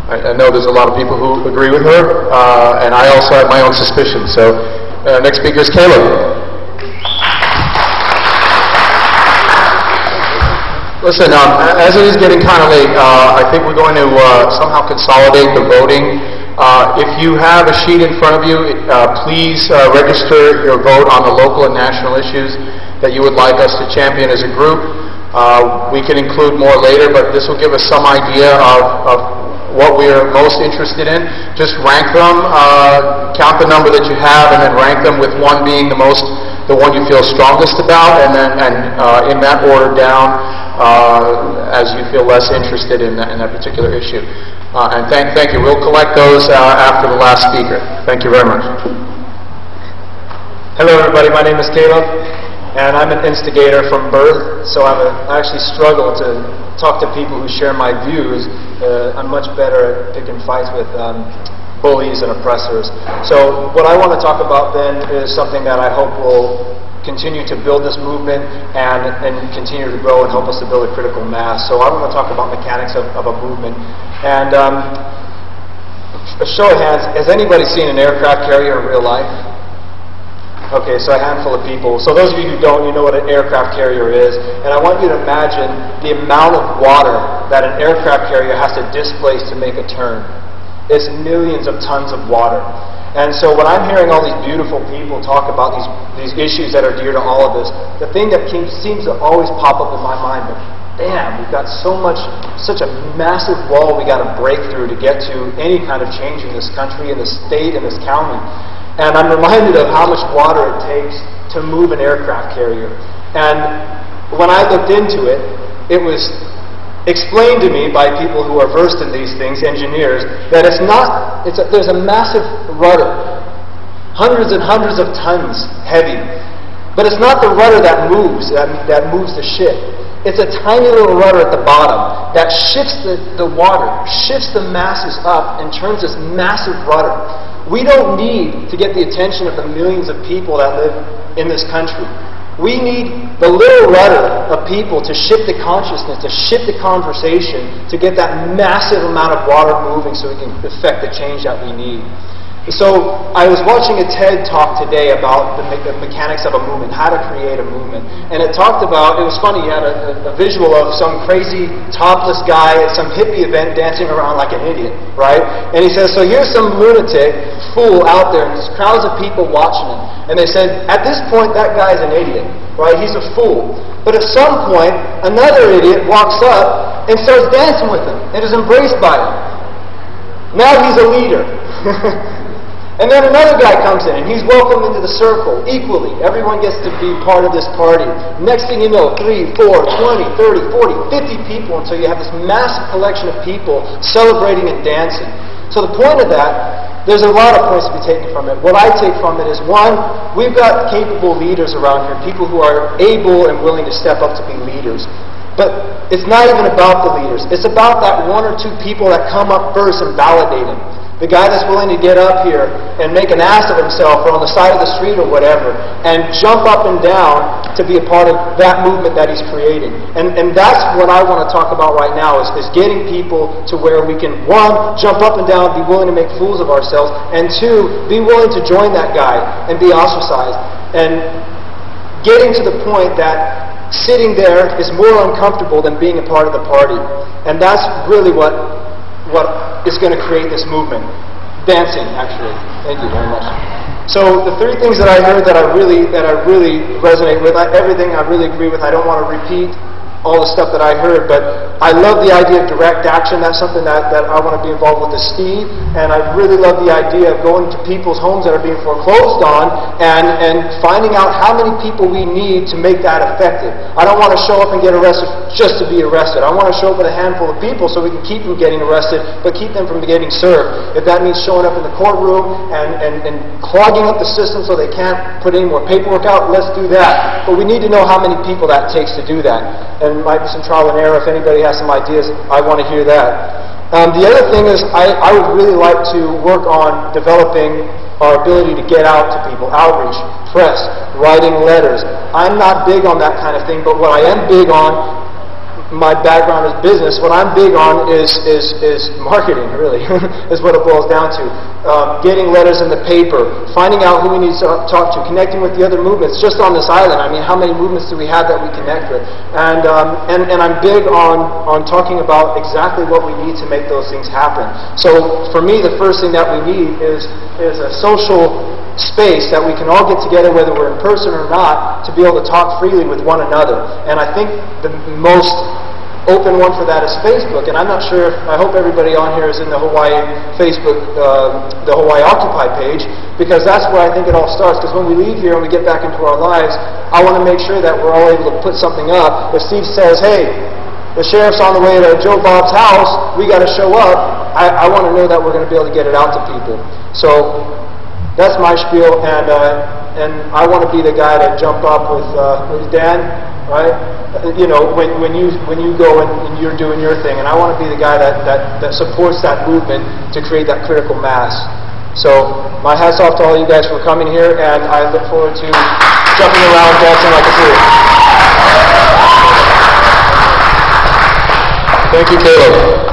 I know there's a lot of people who agree with her, and I also have my own suspicions. So, next speaker is Caleb. Listen, as it is getting kind of late, I think we're going to somehow consolidate the voting. If you have a sheet in front of you, please register your vote on the local and national issues that you would like us to champion as a group. We can include more later, but this will give us some idea of what we are most interested in. Just rank them, count the number that you have, and then rank them with one being the one you feel strongest about, and then in that order down as you feel less interested in that particular issue. And thank you. We'll collect those after the last speaker. Thank you very much. Hello, everybody. My name is Caleb, and I'm an instigator from birth. So I actually struggle to talk to people who share my views. I'm much better at picking fights with bullies and oppressors. So what I want to talk about then is something that I hope will continue to build this movement and continue to grow and help us to build a critical mass. So I want to talk about mechanics of a movement. And a show of hands, has anybody seen an aircraft carrier in real life? Okay, so a handful of people. So those of you who don't, you know what an aircraft carrier is. And I want you to imagine the amount of water that an aircraft carrier has to displace to make a turn. It's millions of tons of water. And so when I'm hearing all these beautiful people talk about these issues that are dear to all of us, the thing that seems to always pop up in my mind, but damn, we've got such a massive wall we got to break through to get to any kind of change in this country, in this state, in this county. And I'm reminded of how much water it takes to move an aircraft carrier. And when I looked into it, it was explained to me by people who are versed in these things, engineers, that there's a massive rudder, hundreds and hundreds of tons heavy, but it's not the rudder that moves the ship. It's a tiny little rudder at the bottom that shifts the water, shifts the masses up, and turns this massive rudder. We don't need to get the attention of the millions of people that live in this country. We need the little rudder of people to shift the consciousness, to shift the conversation, to get that massive amount of water moving so we can effect the change that we need. So I was watching a TED talk today about the mechanics of a movement, how to create a movement. And it talked about, it was funny, you had a visual of some crazy topless guy at some hippie event dancing around like an idiot, right? And he says, so here's some lunatic fool out there, and there's crowds of people watching him. And they said, at this point, that guy's an idiot, right? He's a fool. But at some point, another idiot walks up and starts dancing with him and is embraced by him. Now he's a leader. And then another guy comes in and he's welcomed into the circle equally. Everyone gets to be part of this party. Next thing you know, 3, 4, 20, 30, 40, 50 people until you have this massive collection of people celebrating and dancing. So the point of that, there's a lot of points to be taken from it. What I take from it is, one, we've got capable leaders around here, people who are able and willing to step up to be leaders. But it's not even about the leaders. It's about that one or two people that come up first and validate them. The guy that's willing to get up here and make an ass of himself or on the side of the street or whatever and jump up and down to be a part of that movement that he's creating. And that's what I want to talk about right now is getting people to where we can, one, jump up and down, be willing to make fools of ourselves, and two, be willing to join that guy and be ostracized. And getting to the point that sitting there is more uncomfortable than being a part of the party. And that's really what is going to create this movement. Dancing, actually. Thank you very much. So the three things that I heard that I really resonate with, everything I really agree with. I don't want to repeat all the stuff that I heard, but I love the idea of direct action. That's something that I want to be involved with Steve, and I really love the idea of going to people's homes that are being foreclosed on and finding out how many people we need to make that effective. I don't want to show up and get arrested just to be arrested. I want to show up with a handful of people so we can keep them getting arrested, but keep them from getting served. If that means showing up in the courtroom and clogging up the system so they can't put any more paperwork out, let's do that. But we need to know how many people that takes to do that. And might be some trial and error. If anybody has some ideas, I want to hear that. The other thing is I would really like to work on developing our ability to get out to people, outreach, press, writing letters. I'm not big on that kind of thing, but what I am big on, my background is business. What I'm big on is marketing, really, is what it boils down to. Getting letters in the paper, finding out who we need to talk to, connecting with the other movements just on this island. I mean, how many movements do we have that we connect with? And I'm big on talking about exactly what we need to make those things happen. So for me, the first thing that we need is a social space that we can all get together, whether we're in person or not, to be able to talk freely with one another. And I think the most open one for that is Facebook. And I'm not sure, I hope everybody on here is in the Hawaii Facebook, the Hawaii Occupy page, because that's where I think it all starts. Because when we leave here and we get back into our lives, I want to make sure that we're all able to put something up. If Steve says, hey, the sheriff's on the way to Joe Bob's house, we got to show up, I want to know that we're going to be able to get it out to people. So that's my spiel, and I want to be the guy to jump up with Dan, right? You know, when you go and you're doing your thing, and I want to be the guy that supports that movement to create that critical mass. So my hat's off to all you guys for coming here, and I look forward to jumping around, dancing like a fool. Thank you, Caleb.